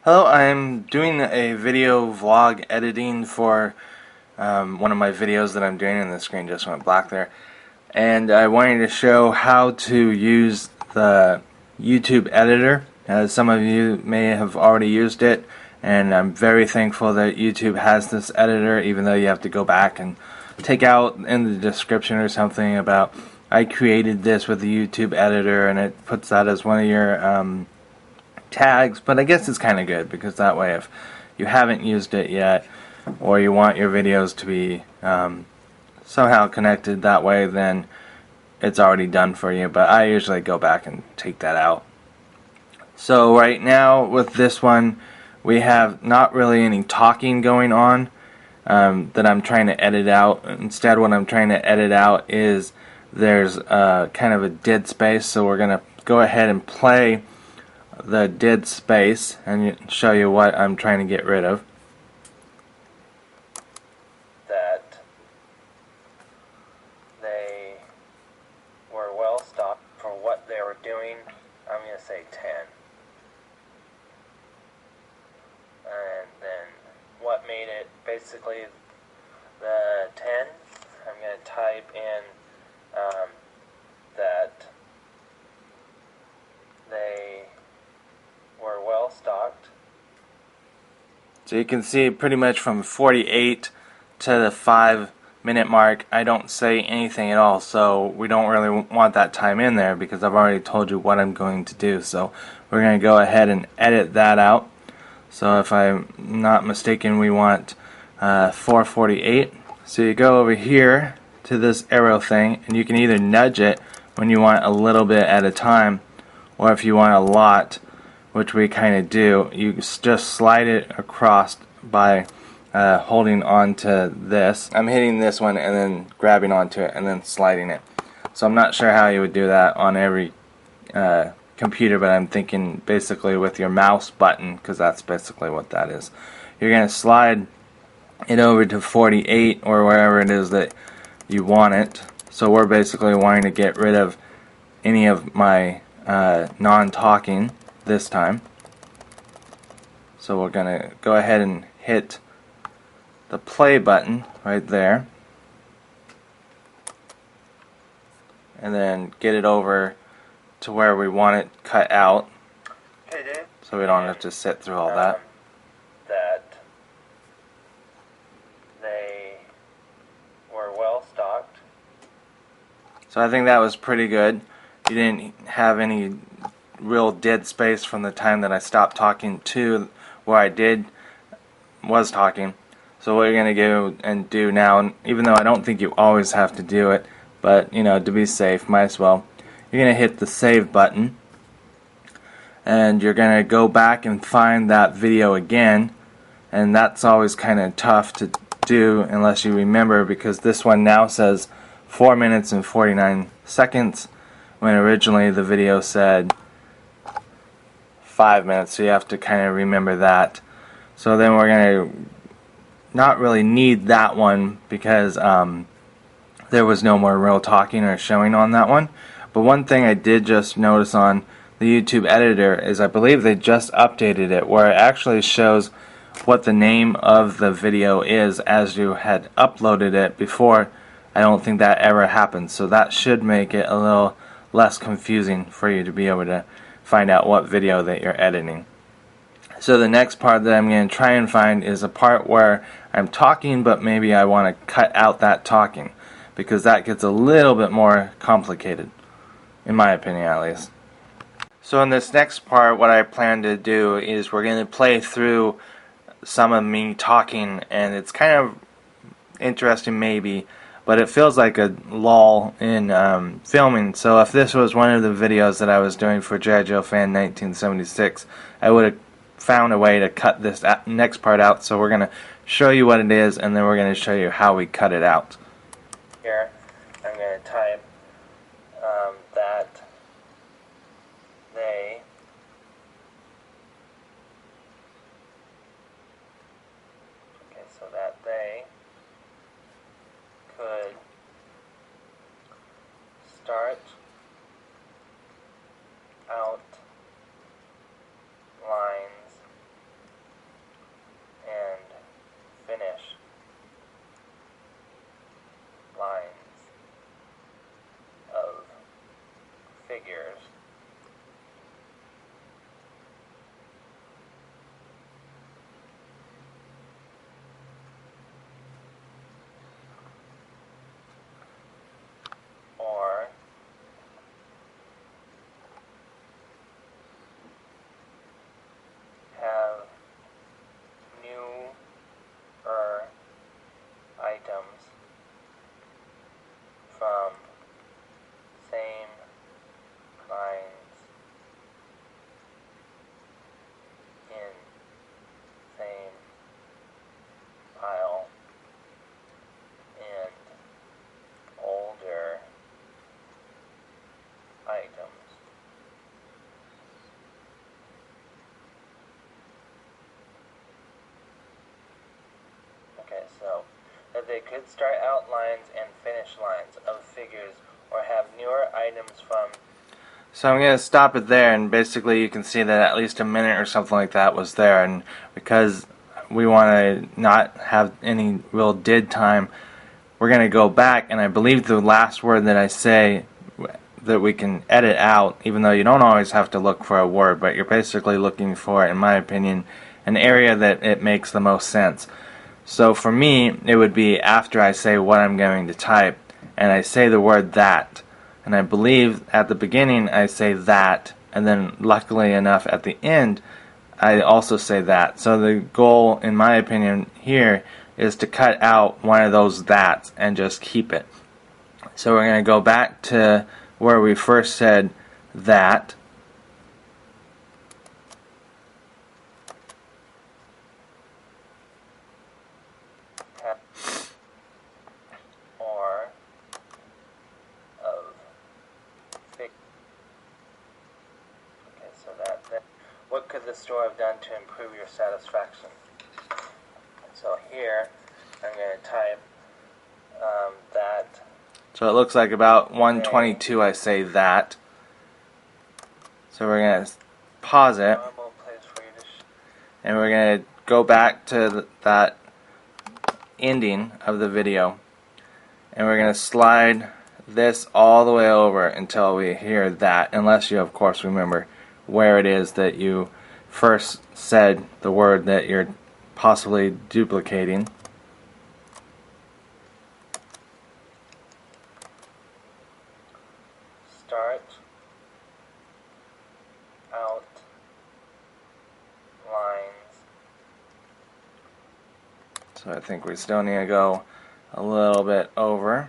Hello, I'm doing a video vlog editing for one of my videos that I'm doing, and the screen just went black there. And I wanted to show how to use the YouTube editor. Some of you may have already used it, and I'm very thankful that YouTube has this editor, even though you have to go back and take out in the description or something about I created this with the YouTube editor, and it puts that as one of your tags. But I guess it's kind of good, because that way if you haven't used it yet, or you want your videos to be somehow connected that way, then it's already done for you. But I usually go back and take that out. So right now with this one, we have not really any talking going on that I'm trying to edit out. Instead, what I'm trying to edit out is there's kind of a dead space, so we're going to go ahead and play the dead space and show you what I'm trying to get rid of. That they were well stocked for what they were doing. I'm going to say 10. And then what made it basically the 10, I'm going to type in that they were well stocked. So you can see pretty much from 48 to the 5-minute mark, I don't say anything at all, so we don't really want that time in there because I've already told you what I'm going to do. So we're going to go ahead and edit that out. So if I'm not mistaken, we want 4:48. So you go over here to this arrow thing, and you can either nudge it when you want a little bit at a time, or if you want a lot, which we kind of do, you just slide it across by holding onto this. I'm hitting this one and then grabbing onto it and then sliding it. So I'm not sure how you would do that on every computer, but I'm thinking basically with your mouse button, because that's basically what that is. You're going to slide it over to 48 or wherever it is that you want it. So we're basically wanting to get rid of any of my non-talking this time. So we're going to go ahead and hit the play button right there, and then get it over to where we want it cut out, so we don't have to sit through all that. That they were well stocked. So I think that was pretty good. You didn't have any real dead space from the time that I stopped talking to where I was talking. So what you're going to go and do now, even though I don't think you always have to do it, but you know, to be safe, might as well. You're going to hit the save button, and you're going to go back and find that video again, and that's always kind of tough to do unless you remember, because this one now says 4 minutes and 49 seconds when originally the video said 5 minutes, so you have to kind of remember that. So then we're going to not really need that one because there was no more real talking or showing on that one. But one thing I did just notice on the YouTube editor is I believe they just updated it, where it actually shows what the name of the video is as you had uploaded it before. I don't think that ever happened, so that should make it a little less confusing for you to be able to find out what video that you're editing. So the next part that I'm going to try and find is a part where I'm talking, but maybe I want to cut out that talking, because that gets a little bit more complicated, in my opinion at least. So in this next part, what I plan to do is we're going to play through some of me talking, and it's kind of interesting maybe, but it feels like a lull in filming. So if this was one of the videos that I was doing for G.I. Joe Fan 1976, I would have found a way to cut this next part out. So we're going to show you what it is, and then we're going to show you how we cut it out. Here, I'm going to type that they so that they could start out lines so that they could start out lines and finish lines of figures or have newer items from. So I'm going to stop it there, and basically you can see that at least a minute or something like that was there, and because we want to not have any real did time, we're going to go back, and I believe the last word that I say that we can edit out, even though you don't always have to look for a word, but you're basically looking for, in my opinion, an area that it makes the most sense. So for me, it would be after I say what I'm going to type, and I say the word that. And I believe at the beginning I say that, and then luckily enough at the end I also say that. So the goal, in my opinion, here is to cut out one of those that's and just keep it. So we're going to go back to where we first said that. Or of fig. Okay, so that. What could the store have done to improve your satisfaction? So here, I'm going to type that. So it looks like about 1:22 I say that. So we're going to pause it. And we're going to go back to that ending of the video. And we're going to slide this all the way over until we hear that, unless you of course remember where it is that you first said the word that you're possibly duplicating. Start out lines. So I think we still need to go a little bit over,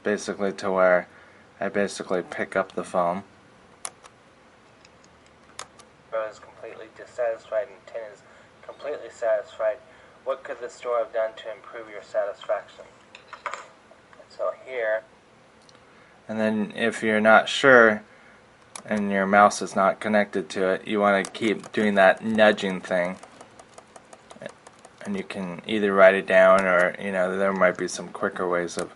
basically to where I basically pick up the phone. Is completely dissatisfied and 10 is completely satisfied. What could the store have done to improve your satisfaction? So here, and then if you're not sure and your mouse is not connected to it, you want to keep doing that nudging thing, and you can either write it down or, you know, there might be some quicker ways of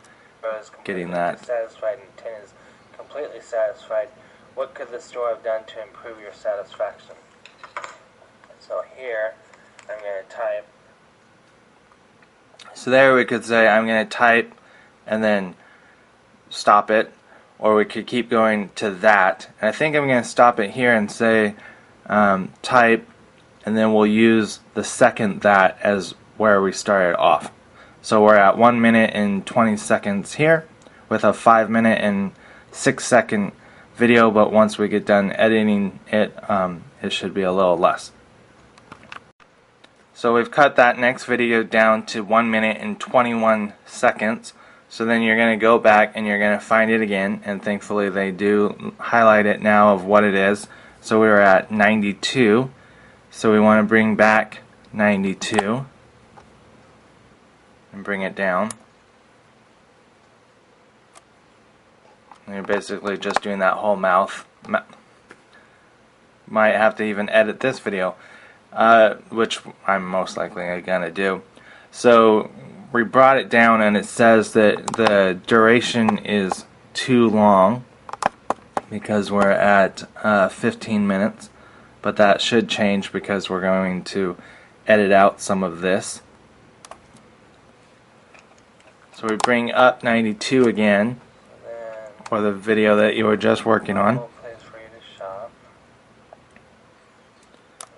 getting that. Dissatisfied and 10 is completely satisfied. What could the store have done to improve your satisfaction? So here, I'm going to type. So there we could say I'm going to type and then stop it, or we could keep going to that. And I think I'm going to stop it here and say type, and then we'll use the second that as where we started off. So we're at 1 minute and 20 seconds here with a 5 minute and 6 second video, but once we get done editing it, it should be a little less. So we've cut that next video down to 1 minute and 21 seconds. So then you're going to go back and you're going to find it again, and thankfully they do highlight it now of what it is. So we were at 92, so we want to bring back 92 and bring it down. And you're basically just doing that whole mouth. Might have to even edit this video, which I'm most likely going to do. So we brought it down, and it says that the duration is too long because we're at 15 minutes, but that should change because we're going to edit out some of this. So we bring up 92 again, or the video that you were just working on. Place for you to shop.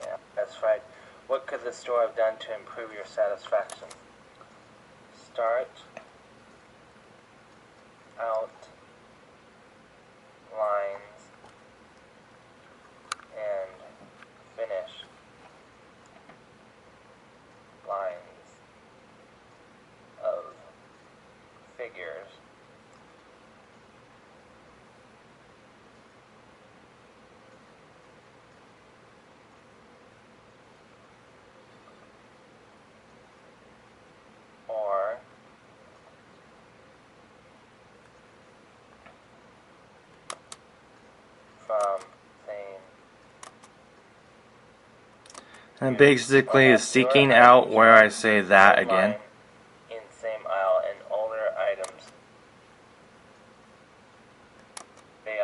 Yeah, that's right. What could the store have done to improve your satisfaction? Start out lines and finish lines of figures. Or from same. And basically is seeking out where I say that again. In same aisle and older items. They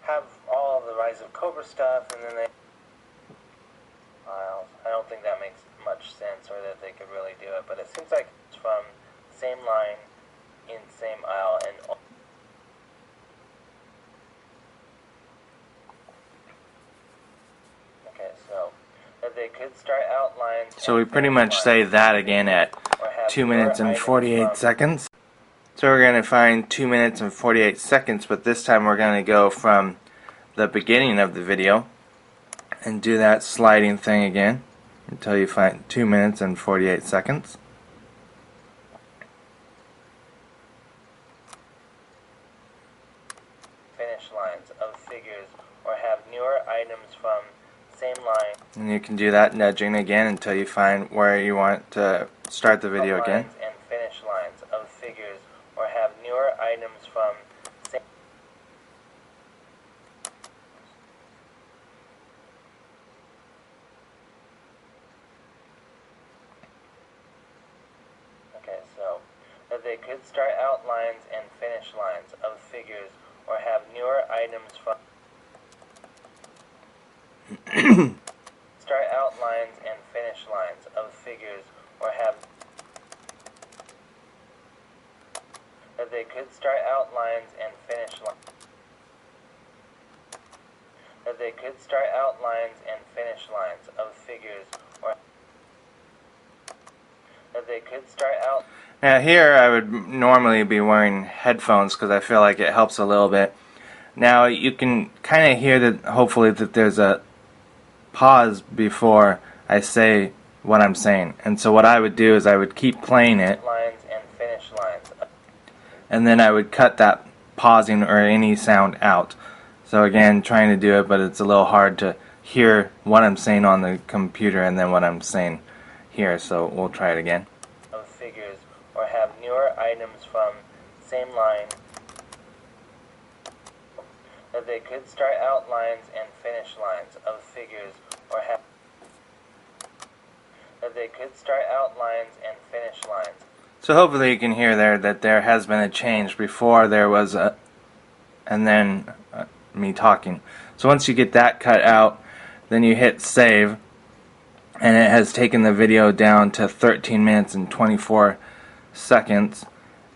have all the Rise of Cobra stuff, and then they aisles. I don't think that makes much sense, or that they could really do it, but it seems like it's from same line in same aisle and. Okay, so they could start out lines. So we pretty much say that again at 2 minutes and 48 seconds. So we're going to find 2 minutes and 48 seconds, but this time we're going to go from the beginning of the video and do that sliding thing again until you find 2 minutes and 48 seconds. Finish lines of figures or have newer items from same line. And you can do that nudging again until you find where you want to start the video again. And finish lines of figures or have newer items from same. Okay, so they could start out lines and finish lines of figures or have newer items from. Start out lines and finish lines of figures or have. They could start out lines and finish lines. They could start out lines and finish lines of figures or. They could start out. Now here I would normally be wearing headphones because I feel like it helps a little bit. Now you can kind of hear that, hopefully, that there's a pause before I say what I'm saying. And so what I would do is I would keep playing it, Lines and finish lines. and then I would cut that pausing or any sound out. So again, trying to do it, but it's a little hard to hear what I'm saying on the computer and then what I'm saying here. So we'll try it again. Of figures or have newer items from same line. They could start out lines and finish lines of figures or have. They could start out lines and finish lines. So hopefully you can hear there that there has been a change. Before there was a, and then me talking. So once you get that cut out, then you hit save, and it has taken the video down to 13 minutes and 24 seconds.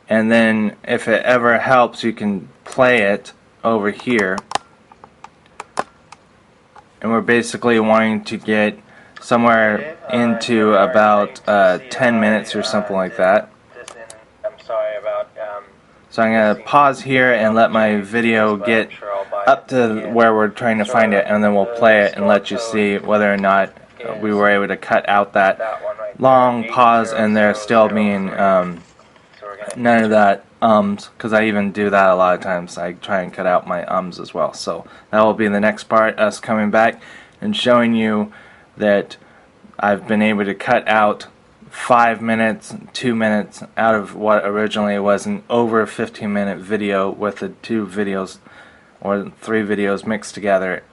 And then if it ever helps, you can play it over here. And we're basically wanting to get somewhere into about 10 minutes or something like that. I'm sorry about. So I'm going to pause here and let my video get up to where we're trying to find it, and then we'll play it and let you see whether or not we were able to cut out that long pause and there still being none of that because I even do that a lot of times. I try and cut out my as well. So that will be the next part, us coming back and showing you that I've been able to cut out 5 minutes, 2 minutes out of what originally was an over 15-minute video with the 2 videos or 3 videos mixed together.